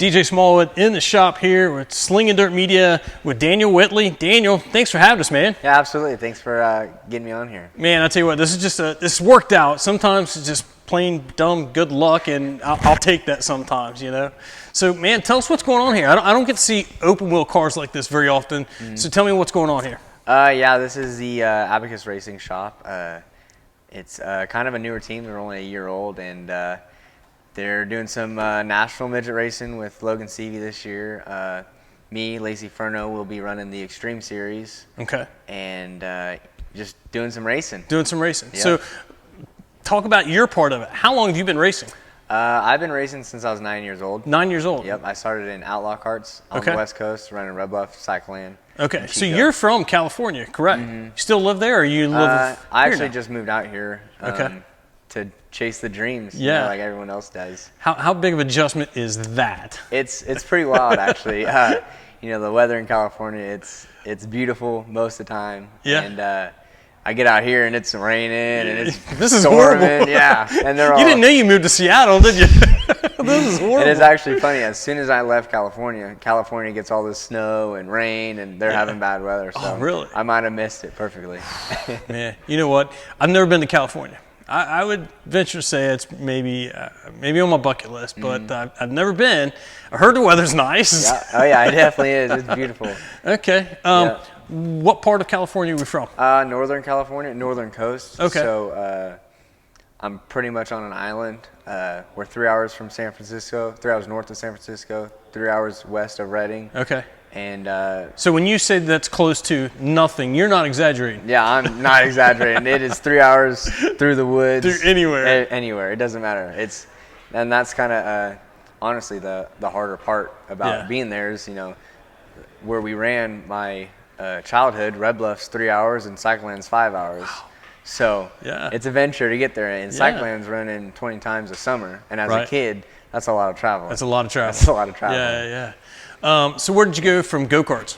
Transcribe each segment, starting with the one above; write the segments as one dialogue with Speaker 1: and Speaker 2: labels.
Speaker 1: DJ Smallwood in the shop here with Slingin Dirt Media with Daniel Whitley. Daniel, thanks for having us, man.
Speaker 2: Yeah, absolutely. Thanks for getting me on here.
Speaker 1: Man, I tell you what, this is just this worked out. Sometimes it's just plain dumb good luck, and I'll take that sometimes, you know. So, man, tell us what's going on here. I don't get to see open wheel cars like this very often. So tell me what's going on here.
Speaker 2: Yeah, this is the Abacus Racing shop. It's kind of a newer team. They're only a year old, and they're doing some national midget racing with Logan Seavey this year. Me, Lacey Furno, will be running the Extreme Series.
Speaker 1: Okay.
Speaker 2: And just doing some racing.
Speaker 1: Doing some racing.
Speaker 2: Yep.
Speaker 1: So talk about your part of it. How long have you been racing?
Speaker 2: I've been racing since I was 9 years old.
Speaker 1: 9 years old?
Speaker 2: Yep. I started in Outlaw Karts on the West Coast, running Red Bluff, Cycling.
Speaker 1: Okay. So you're from California, correct? You still live there, or you live
Speaker 2: I
Speaker 1: here
Speaker 2: actually
Speaker 1: now?
Speaker 2: just moved out here to chase the dreams, you know, like everyone else does.
Speaker 1: How big of an adjustment is that?
Speaker 2: It's pretty wild, actually. You know, the weather in California, it's beautiful most of the time.
Speaker 1: Yeah.
Speaker 2: And I get out here and it's raining and it's
Speaker 1: this is
Speaker 2: storming.
Speaker 1: horrible.
Speaker 2: Yeah. And they're all,
Speaker 1: you didn't know you moved to Seattle, did you? This is horrible.
Speaker 2: And it's actually funny. As soon as I left California gets all this snow and rain, and they're having bad weather. So
Speaker 1: oh, really?
Speaker 2: I might have missed it perfectly.
Speaker 1: Man, you know what? I've never been to California. I would venture to say it's maybe on my bucket list, but I've never been. I heard the weather's nice.
Speaker 2: Yeah. Oh yeah, it definitely is. It's beautiful.
Speaker 1: Okay. What part of California are we from?
Speaker 2: Northern California, Northern Coast.
Speaker 1: Okay.
Speaker 2: So I'm pretty much on an island. We're 3 hours from San Francisco, 3 hours north of San Francisco, 3 hours west of Redding.
Speaker 1: Okay.
Speaker 2: And
Speaker 1: so when you say that's close to nothing, you're not exaggerating.
Speaker 2: Yeah, I'm not exaggerating. It is 3 hours through the woods.
Speaker 1: Through anywhere.
Speaker 2: Anywhere. It doesn't matter. And that's kind of honestly the harder part about being there is, you know, where we ran my childhood, Red Bluff's 3 hours and Cycland's 5 hours. Wow. So it's a venture to get there. And Cycland's running 20 times a summer. And as a kid, that's a lot of travel.
Speaker 1: That's a lot of travel.
Speaker 2: That's a lot of travel.
Speaker 1: Yeah. So where did you go from go-karts?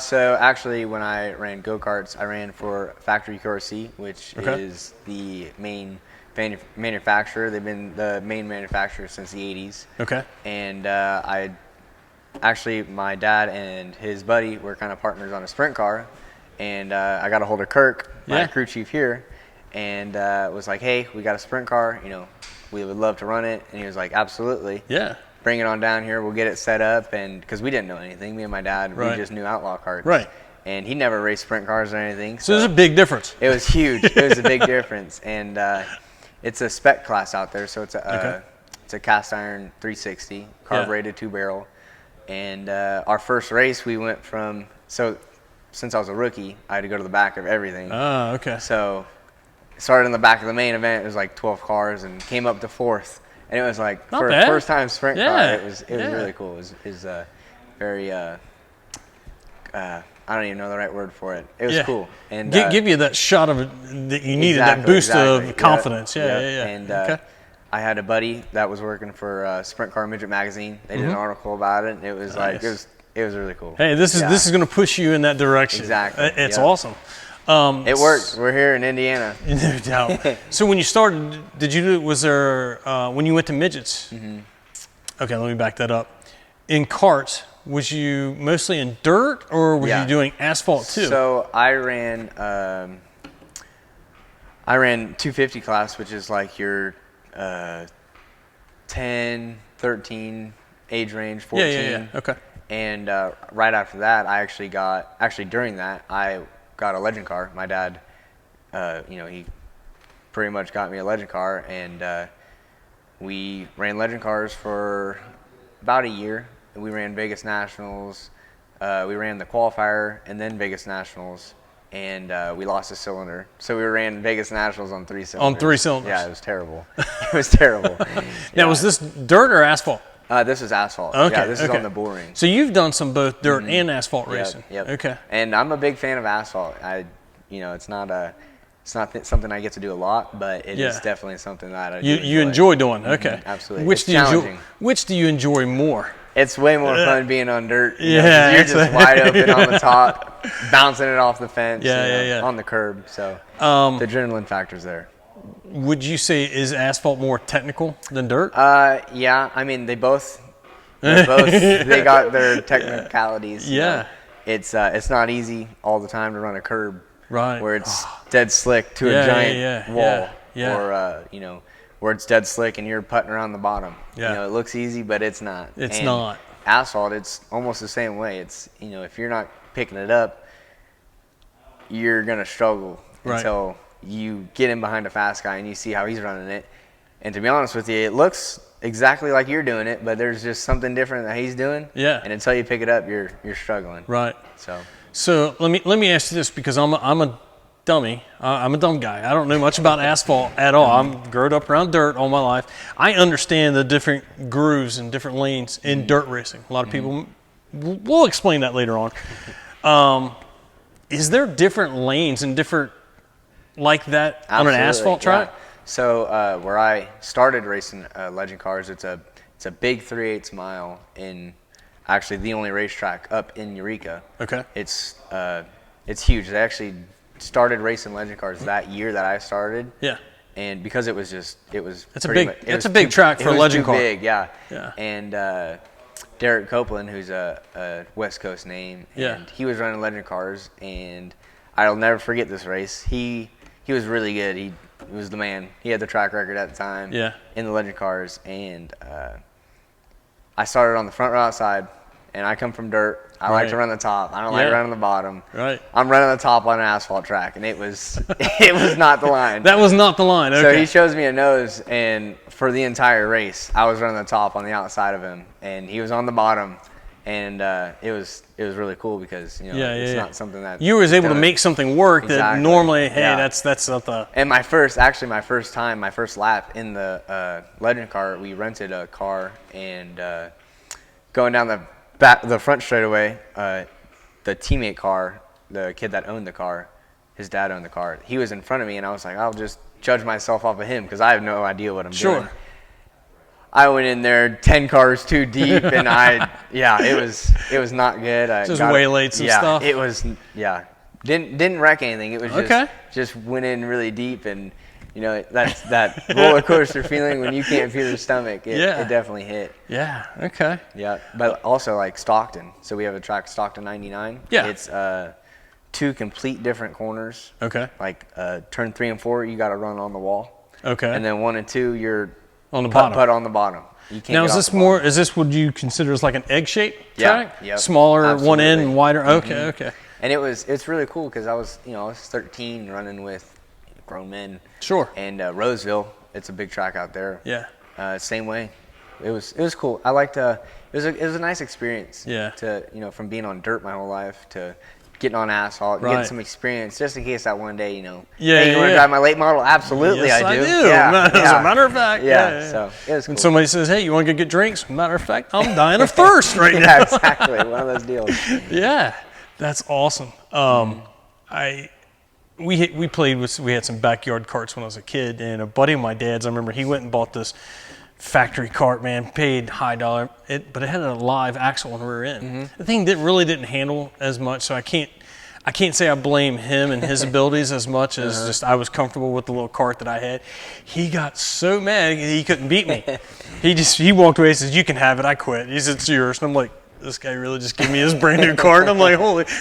Speaker 2: So actually, when I ran go-karts, I ran for Factory QRC, which is the main manufacturer. They've been the main manufacturer since the 80s. Okay. And my dad and his buddy were kind of partners on a sprint car. And I got a hold of Kirk, my crew chief here, and was like, hey, we got a sprint car. You know, we would love to run it. And he was like, absolutely. Yeah. Bring it on down here. We'll get it set up. And because we didn't know anything, me and my dad, we just knew outlaw karts. Right. And he never raced sprint cars or anything.
Speaker 1: So there's a big difference.
Speaker 2: It was huge. It was a big difference. And it's a spec class out there. So it's a cast iron 360, carbureted 2-barrel. And our first race, we went from, since I was a rookie, I had to go to the back of everything.
Speaker 1: Oh, okay.
Speaker 2: So started in the back of the main event. It was like 12 cars and came up to 4th. And it was like first time sprint car. It was really cool. It was very I don't even know the right word for it. It was cool. And
Speaker 1: give you that shot of it that you needed, that boost of confidence.
Speaker 2: And I had a buddy that was working for Sprint Car Midget magazine. They did an article about it. And it was like it was really cool.
Speaker 1: Hey, this is going to push you in that direction.
Speaker 2: Exactly.
Speaker 1: It's awesome.
Speaker 2: It worked. We're here in Indiana.
Speaker 1: No doubt. So when you started, was there, when you went to midgets, okay, let me back that up. In karts, was you mostly in dirt, or were you doing asphalt too?
Speaker 2: So I ran 250 class, which is like your 10, 13 age range, 14.
Speaker 1: Yeah. Okay.
Speaker 2: And right after that, during that, I got a legend car. My dad, he pretty much got me a legend car, and we ran legend cars for about a year. We ran Vegas Nationals. We ran the qualifier and then Vegas Nationals, and we lost a cylinder. So we ran Vegas Nationals on 3 cylinders.
Speaker 1: On 3 cylinders?
Speaker 2: Yeah, it was terrible. It was terrible.
Speaker 1: Now, was this dirt or asphalt?
Speaker 2: This is asphalt.
Speaker 1: Okay.
Speaker 2: Yeah, this is on the bull ring.
Speaker 1: So you've done some both dirt and asphalt racing.
Speaker 2: Yep.
Speaker 1: Okay.
Speaker 2: And I'm a big fan of asphalt. It's not something I get to do a lot, but it is definitely something that I
Speaker 1: you enjoy doing. Okay.
Speaker 2: Absolutely.
Speaker 1: Which do you enjoy more?
Speaker 2: It's way more fun being on dirt. You're
Speaker 1: exactly.
Speaker 2: just wide open on the top, bouncing it off the fence, on the curb. So the adrenaline factor's there.
Speaker 1: Would you say is asphalt more technical than dirt?
Speaker 2: Yeah. I mean, they both They're both, they got their technicalities. you
Speaker 1: Yeah.
Speaker 2: know. It's not easy all the time to run a curb
Speaker 1: Right.
Speaker 2: where it's dead slick to
Speaker 1: Yeah,
Speaker 2: a giant
Speaker 1: yeah,
Speaker 2: wall,
Speaker 1: yeah.
Speaker 2: or where it's dead slick and you're putting around the bottom.
Speaker 1: Yeah.
Speaker 2: It looks easy, but it's not.
Speaker 1: It's
Speaker 2: And
Speaker 1: not.
Speaker 2: asphalt, it's almost the same way. It's if you're not picking it up, you're gonna struggle
Speaker 1: Right.
Speaker 2: until you get in behind a fast guy and you see how he's running it. And to be honest with you, it looks exactly like you're doing it, but there's just something different that he's doing.
Speaker 1: Yeah.
Speaker 2: And until you pick it up, you're struggling.
Speaker 1: Right.
Speaker 2: So
Speaker 1: let me ask you this, because I'm a dummy. I'm a dumb guy. I don't know much about asphalt at all. I'm grown up around dirt all my life. I understand the different grooves and different lanes in dirt racing. A lot of people, we'll explain that later on. Is there different lanes and different like that on an
Speaker 2: Absolutely,
Speaker 1: asphalt track?
Speaker 2: yeah. So where I started racing legend cars, it's a big 3/8 mile in actually the only racetrack up in Eureka.
Speaker 1: Okay.
Speaker 2: It's huge. They actually started racing legend cars that year that I started.
Speaker 1: Yeah.
Speaker 2: And because it's
Speaker 1: a big track for a legend car.
Speaker 2: Big, yeah.
Speaker 1: Yeah.
Speaker 2: And Derek Copeland, who's a West Coast name,
Speaker 1: Yeah.
Speaker 2: and he was running legend cars, and I'll never forget this race. He was really good. He was the man. He had the track record at the time.
Speaker 1: Yeah.
Speaker 2: In the legend cars, and I started on the front row outside, and I come from dirt. I like
Speaker 1: Right.
Speaker 2: to run the top. I don't
Speaker 1: Yeah.
Speaker 2: like running the bottom.
Speaker 1: Right.
Speaker 2: I'm running the top on an asphalt track, and it was it was not the line.
Speaker 1: That was not the line. Okay.
Speaker 2: So he shows me a nose, and for the entire race, I was running the top on the outside of him, and he was on the bottom, and it was really cool because it's not something that
Speaker 1: you was able to
Speaker 2: done.
Speaker 1: make something work that
Speaker 2: Exactly.
Speaker 1: normally, hey,
Speaker 2: Yeah.
Speaker 1: that's not the.
Speaker 2: And my first lap in the legend car, we rented a car, and going down the front straightaway, the teammate car, the kid that owned the car, his dad owned the car. He was in front of me, and I was like, I'll just judge myself off of him because I have no idea what I'm doing. I went in there 10 cars too deep, and it was not good. I
Speaker 1: Just waylaid some stuff.
Speaker 2: It was didn't wreck anything. It was just went in really deep, and that's that roller coaster feeling when you can't feel your stomach. It definitely hit.
Speaker 1: Yeah. Okay.
Speaker 2: Yeah, but also like Stockton. So we have a track, Stockton 99.
Speaker 1: Yeah.
Speaker 2: It's two complete different corners.
Speaker 1: Okay.
Speaker 2: Like turn 3 and 4, you got to run on the wall.
Speaker 1: Okay.
Speaker 2: And then 1 and 2, you're
Speaker 1: on the bottom.
Speaker 2: Putt on the bottom. You can't.
Speaker 1: Now,
Speaker 2: get
Speaker 1: is
Speaker 2: off
Speaker 1: this
Speaker 2: the bottom.
Speaker 1: more? Is this what you consider as like an egg-shaped track?
Speaker 2: Yeah. Yep.
Speaker 1: Smaller, one
Speaker 2: Absolutely.
Speaker 1: end, and wider. Okay. Okay.
Speaker 2: And it's really cool because I was 13 running with grown men.
Speaker 1: Sure.
Speaker 2: And Roseville, it's a big track out there.
Speaker 1: Yeah.
Speaker 2: Same way. It was cool. I liked it was a nice experience.
Speaker 1: Yeah.
Speaker 2: To from being on dirt my whole life to getting on asphalt,
Speaker 1: Right.
Speaker 2: getting some experience, just in case that one day,
Speaker 1: Yeah,
Speaker 2: hey, you want to drive my late model? Absolutely,
Speaker 1: Yes,
Speaker 2: I do.
Speaker 1: As a matter of fact.
Speaker 2: Yeah. So it was cool.
Speaker 1: When somebody says, "Hey, you want to go get drinks?" Matter of fact, I'm dying of thirst right now.
Speaker 2: Yeah, exactly. One of those deals.
Speaker 1: Yeah, that's awesome. We had some backyard carts when I was a kid, and a buddy of my dad's, I remember he went and bought this factory cart, man, paid high dollar, but it had a live axle on the rear end. The thing really didn't handle as much, so I can't say I blame him and his abilities as much as just I was comfortable with the little cart that I had. He got so mad he couldn't beat me. He walked away and says, "You can have it, I quit." He said, "It's yours." And I'm like, this guy really just gave me his brand new cart. And I'm like,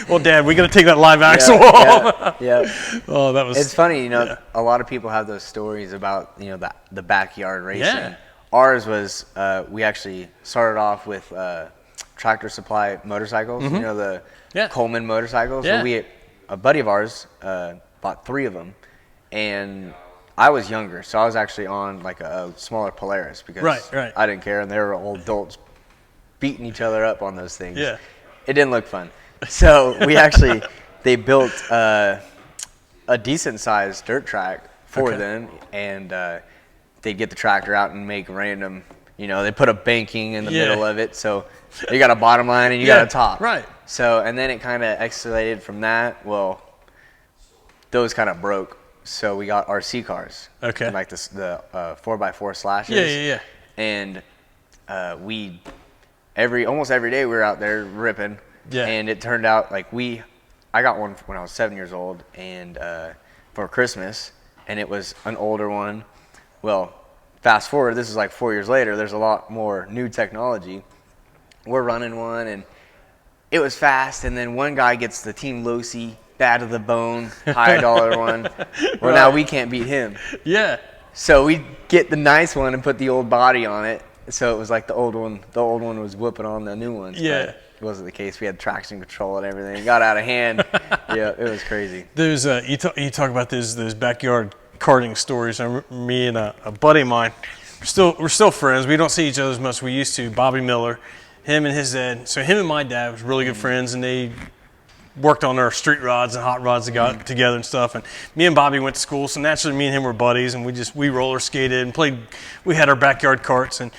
Speaker 1: well, Dad, we got to take that live axle off.
Speaker 2: Yeah.
Speaker 1: Oh, that was.
Speaker 2: It's funny, a lot of people have those stories about, the backyard racing.
Speaker 1: Yeah.
Speaker 2: Ours was, we actually started off with Tractor Supply motorcycles, the Coleman motorcycles.
Speaker 1: Yeah.
Speaker 2: So a buddy of ours bought 3 of them, and I was younger, so I was actually on like a smaller Polaris because
Speaker 1: Right.
Speaker 2: I didn't care, and they were old adults beating each other up on those things.
Speaker 1: Yeah.
Speaker 2: It didn't look fun. So they built a decent sized dirt track for them, and they'd get the tractor out and make random, they put a banking in the middle of it. So you got a bottom line and you got a top.
Speaker 1: Right.
Speaker 2: So, and then it kind of escalated from that. Well, those kind of broke. So we got RC cars.
Speaker 1: Okay.
Speaker 2: Like the 4x4 slashes.
Speaker 1: Yeah.
Speaker 2: And almost every day we were out there ripping.
Speaker 1: Yeah.
Speaker 2: And it turned out like I got one when I was 7 years old and for Christmas, and it was an older one. Well, fast forward, this is like 4 years later, there's a lot more new technology. we're running one, and it was fast. And then one guy gets the Team Losi, bad to the bone, high dollar one. Well, now we can't beat him.
Speaker 1: Yeah.
Speaker 2: So we get the nice one and put the old body on it. So it was like the old one. The old one was whooping on the new ones.
Speaker 1: Yeah.
Speaker 2: But it wasn't the case. We had traction control and everything. It got out of hand. Yeah, it was crazy.
Speaker 1: There's you talk about those backyard karting stories. Me and a buddy of mine, we're still friends. We don't see each other as much as we used to. Bobby Miller, him and his dad. So him and my dad was really good friends, and they worked on our street rods and hot rods that got together and stuff. And me and Bobby went to school, so naturally me and him were buddies, and we roller skated and played. We had our backyard karts, and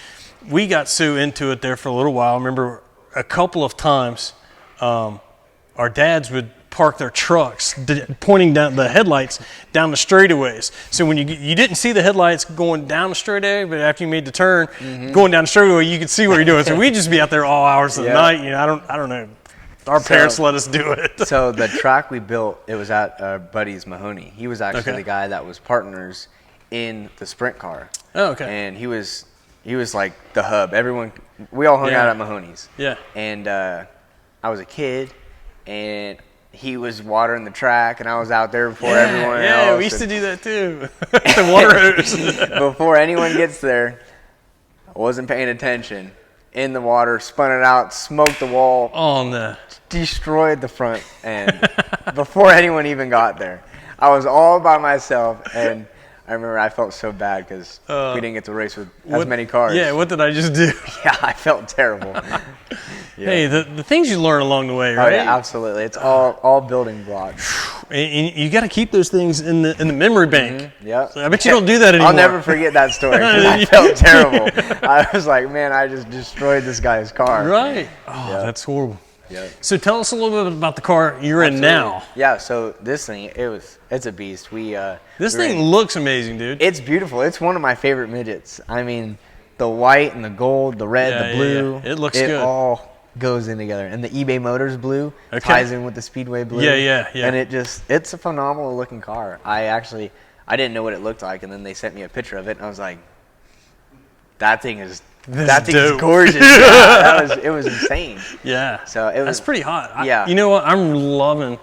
Speaker 1: we got so into it there for a little while. I remember a couple of times our dads would park their trucks pointing down the headlights down the straightaways. So when you didn't see the headlights going down the straightaway, but after you made the turn, going down the straightaway, you could see what you're doing. So we'd just be out there all hours of the night. You know, I don't know. Our parents let us do it.
Speaker 2: So the track we built, it was at our buddy's Mahoney. He was actually the guy that was partners in the sprint car.
Speaker 1: Oh, okay.
Speaker 2: And he was like the hub. We all hung out at Mahoney's.
Speaker 1: Yeah.
Speaker 2: And I was a kid, and he was watering the track, and I was out there before everyone else.
Speaker 1: Yeah, we used to do that too. The water hose.
Speaker 2: Before anyone gets there, I wasn't paying attention. In the water, spun it out, smoked the wall.
Speaker 1: Oh, no.
Speaker 2: Destroyed the front end before anyone even got there. I was all by myself, and I remember I felt so bad because we didn't get to race with as many cars.
Speaker 1: Yeah, what did I just do?
Speaker 2: Yeah, I felt terrible.
Speaker 1: Hey, the things you learn along the way, right?
Speaker 2: Oh, yeah, absolutely. It's all building blocks.
Speaker 1: And you got to keep those things in the memory bank.
Speaker 2: Yeah.
Speaker 1: So I bet you don't do that anymore.
Speaker 2: I'll never forget that story because I felt terrible. I was like, man, I just destroyed this guy's car.
Speaker 1: Right. Oh, that's horrible.
Speaker 2: Yeah.
Speaker 1: So tell us a little bit about the car you're in now.
Speaker 2: Yeah. So this thing, it's a beast.
Speaker 1: This thing looks amazing, dude.
Speaker 2: It's beautiful. It's one of my favorite midgets. I mean, the white and the gold, the red, the blue.
Speaker 1: Yeah. It looks good.
Speaker 2: It all goes in together. And the eBay Motors blue ties in with the Speedway blue.
Speaker 1: Yeah.
Speaker 2: And it's a phenomenal looking car. I didn't know what it looked like, and then they sent me a picture of it, and I was like, that thing is gorgeous. Yeah, it was insane.
Speaker 1: Yeah.
Speaker 2: So
Speaker 1: that's pretty hot.
Speaker 2: Yeah.
Speaker 1: You know what? I'm loving.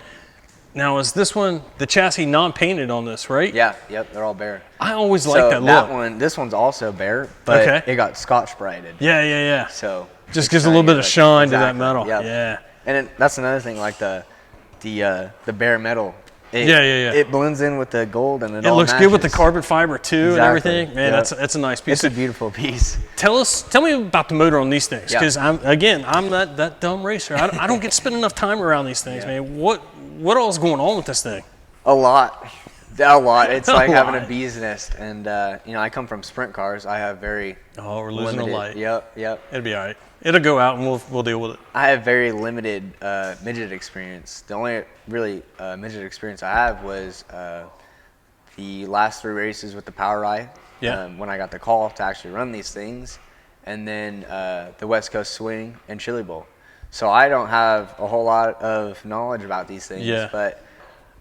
Speaker 1: Now, is this one the chassis non-painted on this, right?
Speaker 2: Yeah. Yep. They're all bare.
Speaker 1: I always like that look.
Speaker 2: This one's also bare, but it got Scotch-brighted.
Speaker 1: Yeah.
Speaker 2: So
Speaker 1: just gives a little bit of shine to that metal.
Speaker 2: Yep.
Speaker 1: Yeah.
Speaker 2: And that's another thing, like the bare metal.
Speaker 1: It
Speaker 2: blends in with the gold, and it
Speaker 1: looks
Speaker 2: matches.
Speaker 1: good with the carbon fiber too and everything. Man, that's a nice piece.
Speaker 2: It's a beautiful piece.
Speaker 1: Tell me about the motor on these things, because I'm that dumb racer. I don't get to spend enough time around these things, man. What all is going on with this thing?
Speaker 2: A lot. It's like having a bee's nest, and I come from sprint cars. I have very
Speaker 1: we're losing the light.
Speaker 2: Yep.
Speaker 1: It'll be all right. It'll go out, and we'll deal with it.
Speaker 2: I have very limited midget experience. The only really midget experience I have was the last 3 races with the Power Ride.
Speaker 1: Yeah.
Speaker 2: When I got the call to actually run these things, and then the West Coast Swing and Chili Bowl. So I don't have a whole lot of knowledge about these things.
Speaker 1: Yeah.
Speaker 2: But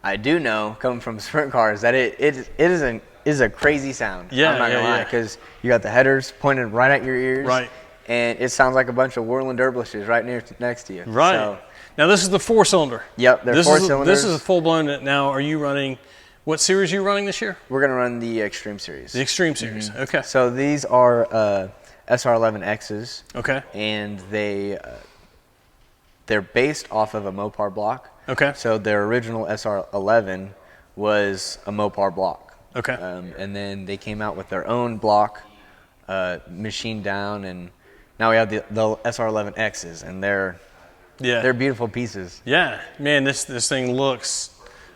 Speaker 2: I do know, coming from sprint cars, that it is a crazy sound.
Speaker 1: Yeah,
Speaker 2: I'm not gonna lie, because you got the headers pointed right at your ears.
Speaker 1: Right.
Speaker 2: And it sounds like a bunch of whirling Derblishes right next to you.
Speaker 1: Right.
Speaker 2: So,
Speaker 1: now this is the 4-cylinder.
Speaker 2: Yep, they're 4 cylinders.
Speaker 1: This is a full-blown. Now, are you running? What series are you running this year?
Speaker 2: We're gonna run the Extreme Series.
Speaker 1: The Extreme Series. Okay.
Speaker 2: So these are SR11Xs.
Speaker 1: Okay.
Speaker 2: And they're based off of a Mopar block.
Speaker 1: Okay.
Speaker 2: So their original SR11 was a Mopar block.
Speaker 1: Okay.
Speaker 2: And then they came out with their own block, machined down, and now we have the SR11Xs, and they're beautiful pieces.
Speaker 1: Yeah, man, this thing looks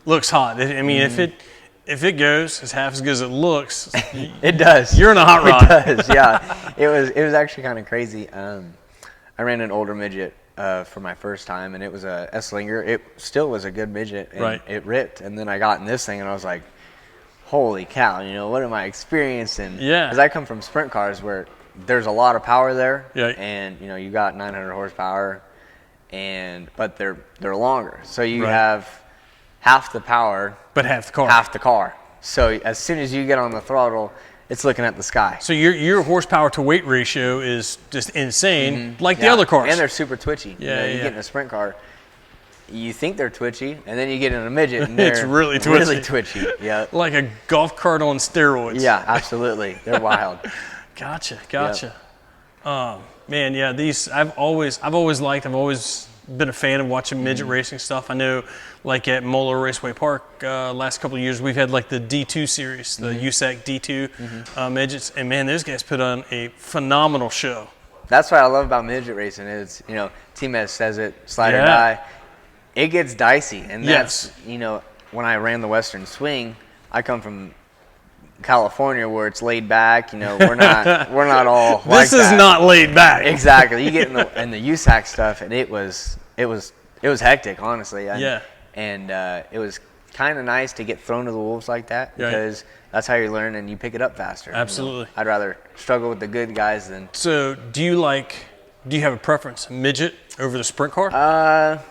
Speaker 1: hot. I mean, if it goes as half as good as it looks,
Speaker 2: it does.
Speaker 1: You're in a hot rod.
Speaker 2: It does. Yeah. It was actually kind of crazy. I ran an older midget for my first time, and it was a Slinger. It still was a good midget, and it ripped. And then I got in this thing, and I was like, holy cow, what am I experiencing?
Speaker 1: Yeah.
Speaker 2: Because I come from sprint cars where there's a lot of power there,
Speaker 1: and
Speaker 2: you got 900 horsepower, but they're longer, so you have half the power,
Speaker 1: but half the car.
Speaker 2: Half the car. So as soon as you get on the throttle, it's looking at the sky.
Speaker 1: So your horsepower to weight ratio is just insane, like the other cars.
Speaker 2: And they're super twitchy.
Speaker 1: Yeah,
Speaker 2: you get in a sprint car, you think they're twitchy, and then you get in a midget, and they're
Speaker 1: It's really twitchy.
Speaker 2: Really twitchy. Yeah.
Speaker 1: Like a golf cart on steroids.
Speaker 2: Yeah, absolutely. They're wild.
Speaker 1: Gotcha. Man, yeah, these I've always been a fan of watching midget racing stuff. I know, like at Moeller Raceway Park, last couple of years we've had like the D2 series, the USAC D2 midgets, and man, those guys put on a phenomenal show.
Speaker 2: That's what I love about midget racing is, T-Mez says it, slide or die. It gets dicey, and that's, when I ran the Western Swing, I come from California where it's laid back. We're not all like
Speaker 1: This is
Speaker 2: that.
Speaker 1: not laid back.
Speaker 2: Exactly. You get in the USAC stuff, and it was hectic, honestly. And it was kind of nice to get thrown to the wolves like that because that's how you learn and you pick it up faster.
Speaker 1: Absolutely.
Speaker 2: I'd rather struggle with the good guys than.
Speaker 1: So, do you have a preference, midget over the sprint car?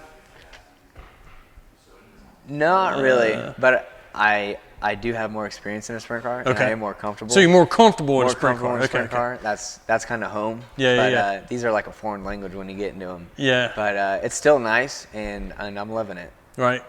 Speaker 2: Not really, but I do have more experience in a sprint car, and I am more comfortable.
Speaker 1: So you're more comfortable in a sprint car.
Speaker 2: Car. That's kind of home. These are like a foreign language when you get into them.
Speaker 1: Yeah.
Speaker 2: But it's still nice, and I'm loving it.
Speaker 1: Right.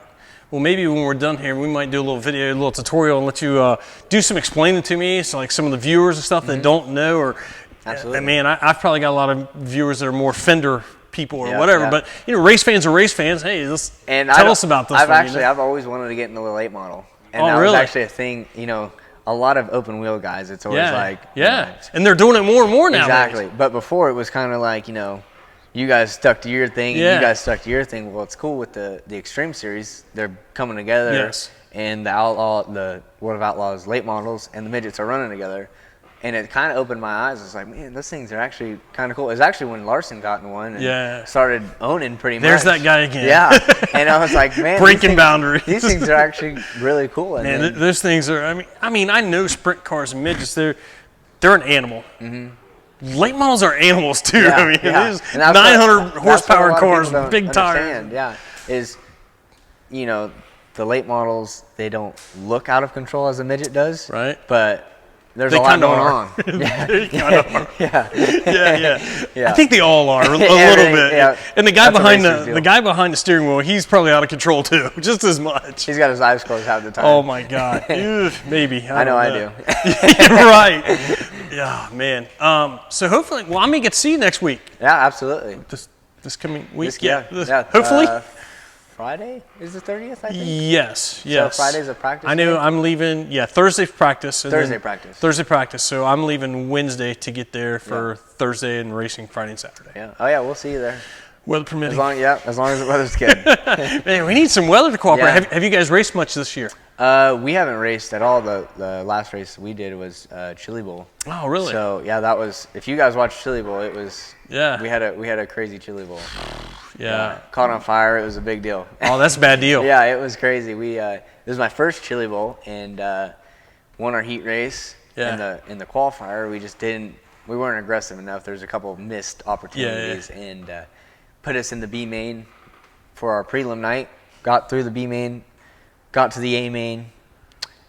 Speaker 1: Well, maybe when we're done here, we might do a little video, a little tutorial, and let you do some explaining to me, so like some of the viewers and stuff that don't know. Or,
Speaker 2: absolutely.
Speaker 1: Man, I've probably got a lot of viewers that are more fender people or whatever. But race fans are race fans. Hey, tell us about this.
Speaker 2: I've always wanted to get into the late model. And that was actually a thing, a lot of open wheel guys, it's always
Speaker 1: and they're doing it more and more now.
Speaker 2: Exactly. But before it was kind of like, you guys stuck to your thing, and you guys stuck to your thing. Well, it's cool with the Extreme Series. They're coming together.
Speaker 1: Yes.
Speaker 2: And the World of Outlaws late models and the midgets are running together. And it kind of opened my eyes. It's like, man, those things are actually kind of cool. It was actually when Larson got in one and started owning pretty much.
Speaker 1: There's that guy again.
Speaker 2: Yeah. And I was like, man.
Speaker 1: Breaking boundaries.
Speaker 2: These things are actually really cool.
Speaker 1: Man, those things are, I mean, I know sprint cars and midgets, they're an animal. Late models are animals too. These 900 horsepower cars, big tires.
Speaker 2: The late models, they don't look out of control as a midget does.
Speaker 1: Right.
Speaker 2: But there's a lot going on.
Speaker 1: They kind of are. Yeah. I think they all are a little bit.
Speaker 2: Yeah.
Speaker 1: And the guy behind the steering wheel, he's probably out of control too, just as much.
Speaker 2: He's got his eyes closed half the time.
Speaker 1: Oh my God. Maybe.
Speaker 2: I know I do.
Speaker 1: Right. Yeah, man. So hopefully, I'm gonna get to see you next week.
Speaker 2: Yeah, absolutely.
Speaker 1: This coming week.
Speaker 2: Hopefully. Friday is the 30th, I think?
Speaker 1: Yes.
Speaker 2: So Friday's a practice
Speaker 1: I know
Speaker 2: day?
Speaker 1: I'm leaving, Thursday for practice.
Speaker 2: Thursday practice.
Speaker 1: Thursday practice. So I'm leaving Wednesday to get there for Thursday and racing Friday and Saturday.
Speaker 2: Yeah. Oh, yeah, we'll see you there.
Speaker 1: Weather permitting.
Speaker 2: As long as the weather's good.
Speaker 1: Man, we need some weather to cooperate. Yeah. Have you guys raced much this year?
Speaker 2: We haven't raced at all. The last race we did was Chili Bowl.
Speaker 1: Oh, really?
Speaker 2: So, that was, if you guys watched Chili Bowl, it was, we had a crazy Chili Bowl.
Speaker 1: Yeah.
Speaker 2: Caught on fire. It was a big deal.
Speaker 1: Oh, that's a bad deal.
Speaker 2: Yeah, it was crazy. This was my first Chili Bowl, and won our heat race. In the qualifier. We weren't aggressive enough. There was a couple of missed opportunities, and put us in the B main for our prelim night. Got through the B main, got to the A main,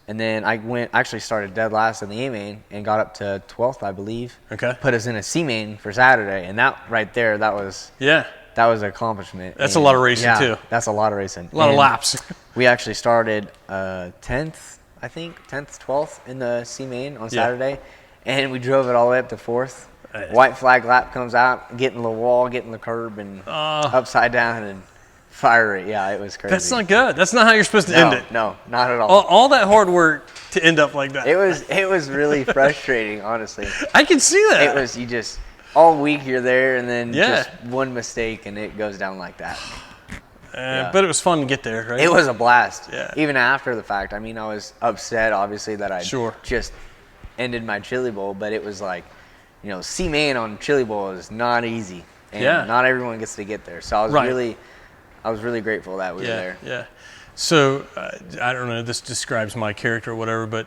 Speaker 2: and then I actually started dead last in the A main and got up to 12th, I believe.
Speaker 1: Okay.
Speaker 2: Put us in a C main for Saturday, and that right there, that was that was an accomplishment.
Speaker 1: That's a lot of racing too.
Speaker 2: That's a lot of racing.
Speaker 1: A lot of laps.
Speaker 2: We actually started 10th, I think, 10th, 12th in the C main on Saturday, and we drove it all the way up to 4th. White flag lap comes out, getting the wall, getting the curb, and upside down and fire it. Yeah, it was crazy.
Speaker 1: That's not good. That's not how you're supposed to end it.
Speaker 2: No, not at all.
Speaker 1: All that hard work to end up like that.
Speaker 2: It was really frustrating, honestly.
Speaker 1: I can see that.
Speaker 2: It was, you just, all week you're there, and then just one mistake, and it goes down like that.
Speaker 1: But it was fun to get there, right?
Speaker 2: It was a blast.
Speaker 1: Yeah.
Speaker 2: Even after the fact. I mean, I was upset, obviously, that I just ended my Chili Bowl, but it was like, C main on Chili Bowl is not easy, and not everyone gets to get there. So I was really grateful that we were there. Yeah.
Speaker 1: So I don't know. This describes my character or whatever, but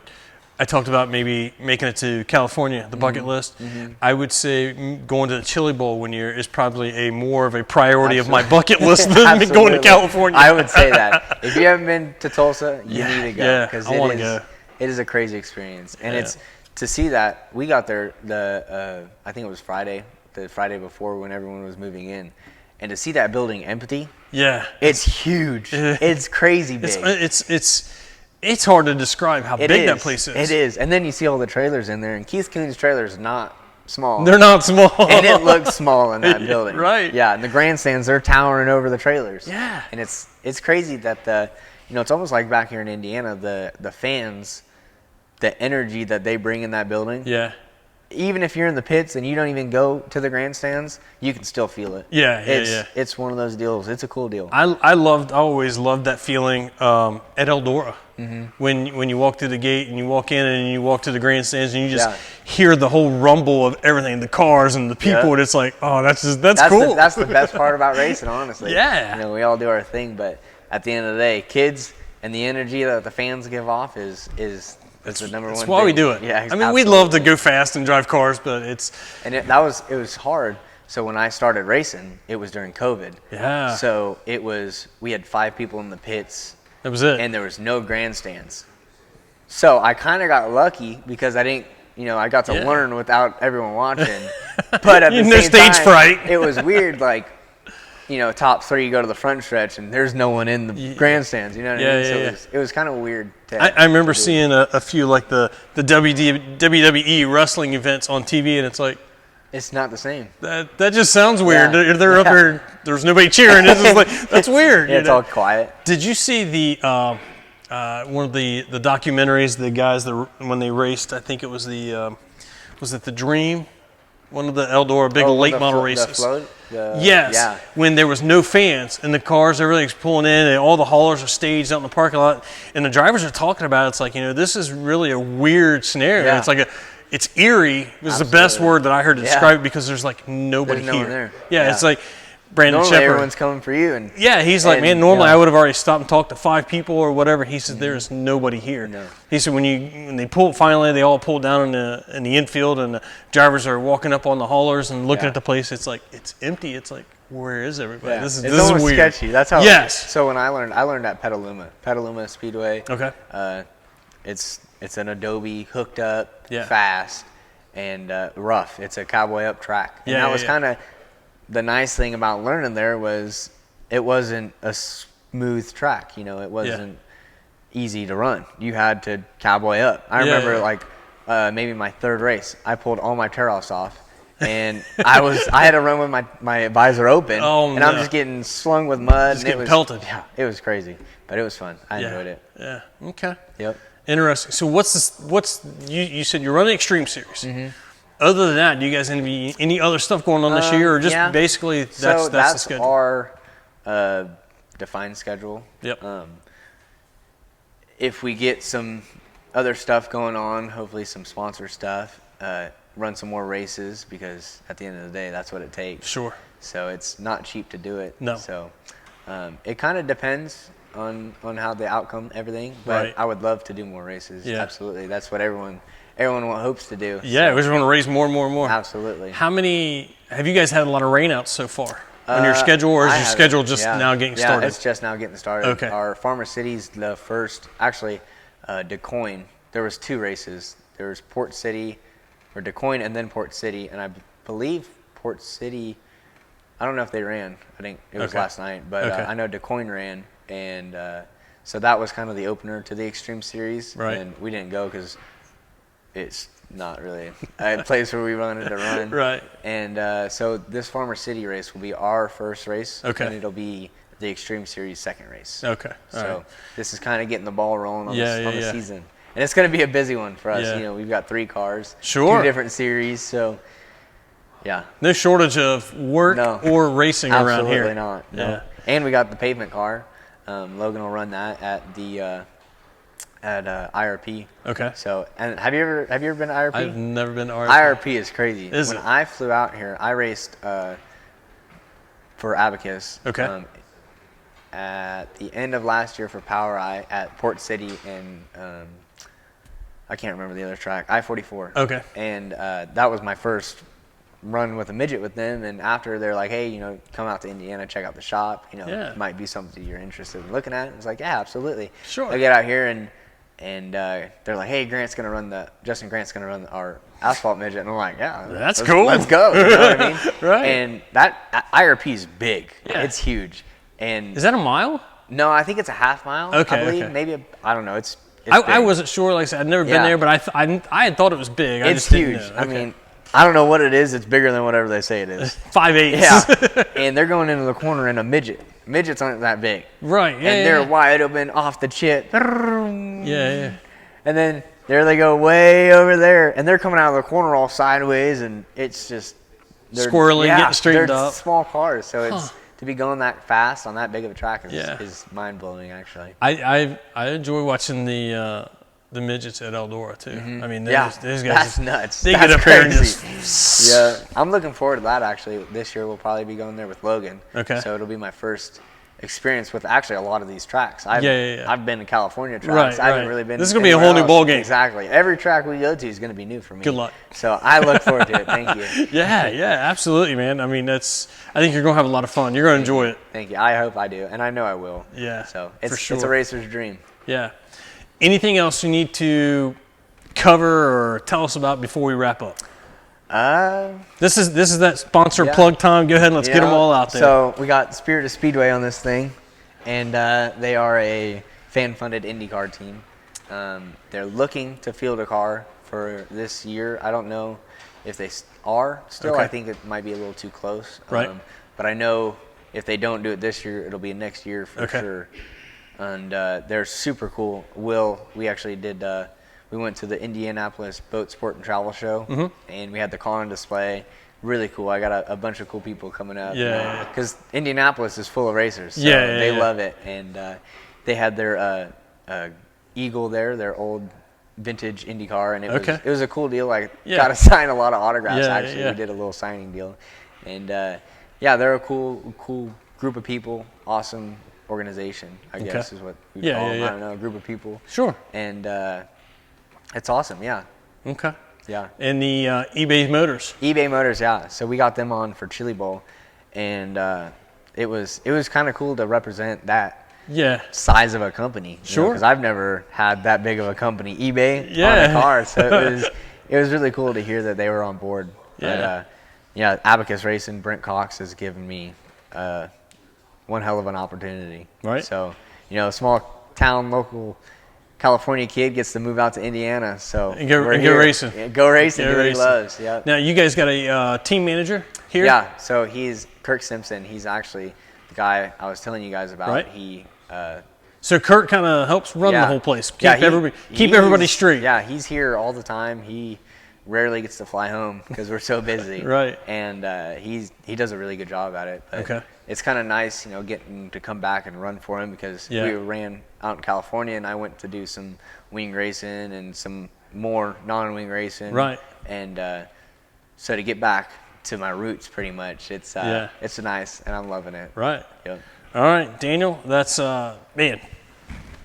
Speaker 1: I talked about maybe making it to California, the bucket list. I would say going to the Chili Bowl one year is probably more of a priority of my bucket list than going to California.
Speaker 2: I would say that. If you haven't been to Tulsa, you need to go, because
Speaker 1: I want to go.
Speaker 2: It is a crazy experience, and to see that, we got there I think it was Friday, the Friday before when everyone was moving in, and to see that building empty.
Speaker 1: Yeah,
Speaker 2: it's huge. It's crazy big.
Speaker 1: It's hard to describe how big that place is.
Speaker 2: It is, and then you see all the trailers in there, and Keith Coon's trailer is not small.
Speaker 1: They're not small,
Speaker 2: and it looks small in that building.
Speaker 1: Right?
Speaker 2: Yeah, and the grandstands, they're towering over the trailers.
Speaker 1: Yeah,
Speaker 2: and it's crazy that it's almost like back here in Indiana, the fans, the energy that they bring in that building.
Speaker 1: Yeah.
Speaker 2: Even if you're in the pits and you don't even go to the grandstands, you can still feel it.
Speaker 1: Yeah.
Speaker 2: It's one of those deals. It's a cool deal.
Speaker 1: I always loved that feeling at Eldora. Mm-hmm. When you walk through the gate and you walk in and you walk to the grandstands and you just hear the whole rumble of everything, the cars and the people, and it's like, oh, that's cool.
Speaker 2: That's the best part about racing, honestly.
Speaker 1: Yeah.
Speaker 2: We all do our thing, but at the end of the day, kids and the energy that the fans give off is the number one.
Speaker 1: That's why we do it.
Speaker 2: Yeah,
Speaker 1: I mean,
Speaker 2: absolutely.
Speaker 1: we'd love to go fast and drive cars, but it
Speaker 2: was hard. So when I started racing, it was during COVID.
Speaker 1: Yeah.
Speaker 2: So we had 5 people in the pits.
Speaker 1: That was it.
Speaker 2: And there was no grandstands. So I kind of got lucky because I didn't, I got to learn without everyone watching. But at the same
Speaker 1: stage
Speaker 2: time,
Speaker 1: fright.
Speaker 2: It was weird, like, top 3, you go to the front stretch and there's no one in the grandstands. You know what I mean? So it was kind of weird.
Speaker 1: I remember seeing a few like the WWE wrestling events on TV, and it's like,
Speaker 2: it's not the same.
Speaker 1: That just sounds weird. Yeah. They're up there. There's nobody cheering. It's just like, that's weird.
Speaker 2: It's all quiet.
Speaker 1: Did you see the one of the documentaries? The guys when they raced, I think it was was it the Dream? One of the Eldora big late model races.
Speaker 2: The float?
Speaker 1: Yes. Yeah. When there was no fans and the cars, everything's pulling in, and all the haulers are staged out in the parking lot, and the drivers are talking about it. It's like, this is really a weird scenario. Yeah. It's like it's eerie. This is the best word that I heard to describe it, because there's like nobody
Speaker 2: there's no
Speaker 1: here.
Speaker 2: one there.
Speaker 1: Yeah, it's like Brandon
Speaker 2: normally
Speaker 1: Shepard.
Speaker 2: Everyone's coming for you. And
Speaker 1: he's like, man, normally I would have already stopped and talked to 5 people or whatever. He said, there's nobody here.
Speaker 2: No.
Speaker 1: He said, when they finally they all pulled down in the infield, and the drivers are walking up on the haulers and looking at the place. It's like, it's empty. It's like, where is everybody?
Speaker 2: Yeah.
Speaker 1: This
Speaker 2: is weird. Sketchy. That's how.
Speaker 1: Yes.
Speaker 2: So when I learned at Petaluma Speedway.
Speaker 1: Okay.
Speaker 2: It's an Adobe hooked up, fast, and rough. It's a cowboy up track. And that was kind of the nice thing about learning there was it wasn't a smooth track. It wasn't easy to run. You had to cowboy up. I remember maybe my 3rd race, I pulled all my tear-offs off. And I had to run with my visor open, and I'm just getting slung with mud.
Speaker 1: Just getting pelted.
Speaker 2: Yeah, it was crazy, but it was fun. I enjoyed it.
Speaker 1: Yeah. Okay.
Speaker 2: Yep.
Speaker 1: Interesting. So you said you're running Extreme Series. Mm-hmm. Other than that, do you guys have any other stuff going on this year, or just basically that's the schedule?
Speaker 2: Our defined schedule.
Speaker 1: Yep.
Speaker 2: If we get some other stuff going on, hopefully some sponsor stuff, run some more races, because at the end of the day, that's what it takes.
Speaker 1: Sure.
Speaker 2: So it's not cheap to do it.
Speaker 1: No.
Speaker 2: So it kind of depends on how the outcome, everything. But I would love to do more races. Yeah. Absolutely. That's what everyone hopes to do.
Speaker 1: Yeah, we just want to race more and more and more.
Speaker 2: Absolutely.
Speaker 1: How many have you guys had a lot of rainouts so far on your schedule, or is your schedule just now getting started?
Speaker 2: Yeah, it's just now getting started.
Speaker 1: Okay.
Speaker 2: Our Farmer City's the first. Actually, DeCoin. There was 2 races. There was Port City, or DeCoin, and then Port City. And I believe Port City, I don't know if they ran. I think it was last night, but I know DeCoin ran, and so that was kind of the opener to the Extreme Series.
Speaker 1: Right.
Speaker 2: And we didn't go because it's not really a place where we wanted to run.
Speaker 1: Right.
Speaker 2: And so this Farmer City race will be our first race.
Speaker 1: Okay.
Speaker 2: And it'll be the Extreme Series second race.
Speaker 1: Okay.
Speaker 2: So this is kind of getting the ball rolling on the season. And it's going to be a busy one for us.
Speaker 1: Yeah.
Speaker 2: We've got 3 cars.
Speaker 1: Sure.
Speaker 2: 2 different series. So, yeah.
Speaker 1: No shortage of work or racing around here.
Speaker 2: Absolutely not. No. Yeah. And we got the pavement car. Logan will run that at the IRP.
Speaker 1: Okay.
Speaker 2: So, and have you ever been to IRP?
Speaker 1: I've never been to IRP.
Speaker 2: IRP is crazy.
Speaker 1: When
Speaker 2: I flew out here, I raced for Abacus.
Speaker 1: Okay.
Speaker 2: At the end of last year for Power Eye at Port City, and I can't remember the other track, I-44.
Speaker 1: Okay.
Speaker 2: And that was my first run with a midget with them. And after, they're like, hey, come out to Indiana, check out the shop. It might be something you're interested in looking at. It's like, yeah, absolutely.
Speaker 1: Sure.
Speaker 2: I get out here, and and they're like, "Hey, Justin Grant's gonna run our asphalt midget," and I'm like, "Yeah,
Speaker 1: that's cool.
Speaker 2: Let's go." You know what I mean?
Speaker 1: Right.
Speaker 2: And that IRP is big.
Speaker 1: Yeah.
Speaker 2: It's huge. And
Speaker 1: Is that a mile?
Speaker 2: no, I think it's a half mile.
Speaker 1: Okay,
Speaker 2: I believe
Speaker 1: okay.
Speaker 2: maybe I don't know. It's
Speaker 1: I
Speaker 2: big.
Speaker 1: wasn't sure. Like I said, I'd never been
Speaker 2: Yeah.
Speaker 1: there, but I had thought it was big. I
Speaker 2: It's
Speaker 1: just didn't
Speaker 2: huge.
Speaker 1: know.
Speaker 2: I
Speaker 1: Okay.
Speaker 2: mean, I don't know what it is. It's bigger than whatever they say it is.
Speaker 1: 5'8".
Speaker 2: Yeah. And they're going into the corner in a midget. Midgets aren't that big.
Speaker 1: Right. Yeah.
Speaker 2: And they're wide open off the chip.
Speaker 1: Yeah.
Speaker 2: And then there they go way over there, and they're coming out of the corner all sideways, and it's just
Speaker 1: Squirrely, getting straightened
Speaker 2: they're
Speaker 1: up.
Speaker 2: small cars, so it's to be going that fast on that big of a track is mind blowing actually.
Speaker 1: I enjoy watching the midgets at Eldora too. I mean, those guys
Speaker 2: that's nuts.
Speaker 1: They
Speaker 2: That's
Speaker 1: get up there and
Speaker 2: crazy.
Speaker 1: just
Speaker 2: Yeah, I'm looking forward to that actually. This year we'll probably be going there with Logan.
Speaker 1: Okay.
Speaker 2: So it'll be my first experience with actually a lot of these tracks. I've been to California tracks.
Speaker 1: Right,
Speaker 2: I haven't
Speaker 1: right.
Speaker 2: really been.
Speaker 1: This is gonna be a
Speaker 2: anywhere
Speaker 1: whole new
Speaker 2: else.
Speaker 1: ball game.
Speaker 2: Exactly. Every track we go to is gonna be new for me.
Speaker 1: Good luck.
Speaker 2: So I look forward to it. Thank you.
Speaker 1: Yeah, absolutely, man. I mean, I think you're gonna have a lot of fun. You're gonna enjoy it.
Speaker 2: Thank you. I hope I do, and I know I will.
Speaker 1: Yeah,
Speaker 2: So
Speaker 1: for sure.
Speaker 2: it's a racer's dream.
Speaker 1: Yeah. Anything else you need to cover or tell us about before we wrap up? This is that sponsor plug time. Go ahead and let's get them all out there.
Speaker 2: So we got Spirit of Speedway on this thing, and they are a fan-funded IndyCar team. They're looking to field a car for this year. I don't know if they are still.
Speaker 1: Okay.
Speaker 2: I think it might be a little too close.
Speaker 1: Right.
Speaker 2: But I know if they don't do it this year, it'll be next year for sure. And they're super cool. We actually did. We went to the Indianapolis Boat Sport and Travel Show, and we had the car on display. Really cool. I got a bunch of cool people coming up.
Speaker 1: Yeah.
Speaker 2: Because Indianapolis is full of racers. So
Speaker 1: Yeah,
Speaker 2: they love it. And they had their Eagle there, their old vintage Indy car, and it was a cool deal. I got to sign a lot of autographs. Actually, we did a little signing deal, and they're a cool group of people. Awesome organization, I guess is what we call them. I don't know, a group of people.
Speaker 1: Sure.
Speaker 2: And it's awesome. Yeah.
Speaker 1: Okay.
Speaker 2: Yeah.
Speaker 1: And the eBay Motors.
Speaker 2: eBay Motors, yeah. So we got them on for Chili Bowl, and it was kind of cool to represent that size of a company.
Speaker 1: Sure.
Speaker 2: Because I've never had that big of a company, eBay, on a car. So it was really cool to hear that they were on board.
Speaker 1: Yeah.
Speaker 2: But, Abacus Racing, Brent Cox has given me one hell of an opportunity.
Speaker 1: Right.
Speaker 2: So, a small town, local California kid gets to move out to Indiana. So
Speaker 1: and go racing.
Speaker 2: Yeah, go racing. Do what he loves. Yeah.
Speaker 1: Now you guys got a team manager here.
Speaker 2: Yeah. So he's Kirk Simpson. He's actually the guy I was telling you guys about.
Speaker 1: Right.
Speaker 2: He.
Speaker 1: So Kirk kind of helps run the whole place. Keep everybody straight.
Speaker 2: Yeah, he's here all the time. He rarely gets to fly home because we're so busy.
Speaker 1: Right.
Speaker 2: And he does a really good job at it. But
Speaker 1: okay.
Speaker 2: It's kind of nice, getting to come back and run for him because we ran out in California and I went to do some wing racing and some more non-wing racing.
Speaker 1: Right.
Speaker 2: And so to get back to my roots, pretty much, it's nice and I'm loving it.
Speaker 1: Right.
Speaker 2: Yep.
Speaker 1: All right, Daniel. That's man.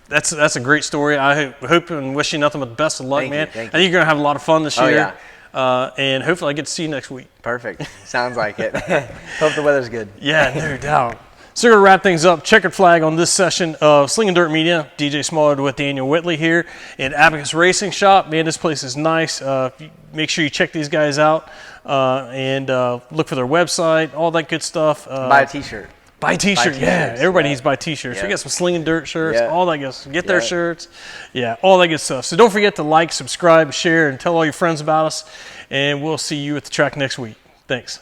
Speaker 1: That's a great story. I hope and wish you nothing but the best of luck, man.
Speaker 2: Thank you.
Speaker 1: I think you're gonna have a lot of fun this year.
Speaker 2: Yeah.
Speaker 1: And hopefully I get to see you next week.
Speaker 2: Perfect. Sounds like it. Hope the weather's good.
Speaker 1: Yeah, no doubt. So we're going to wrap things up. Checkered flag on this session of Slingin Dirt Media. DJ Smallwood with Daniel Whitley here in Abacus Racing Shop. Man, this place is nice. Make sure you check these guys out and look for their website, all that good stuff.
Speaker 2: Buy a T-shirt.
Speaker 1: Buy a T-shirt, Everybody needs to buy T-shirts. We got some Slingin Dirt shirts, all that good stuff. Get their shirts. Yeah, all that good stuff. So don't forget to like, subscribe, share, and tell all your friends about us. And we'll see you at the track next week. Thanks.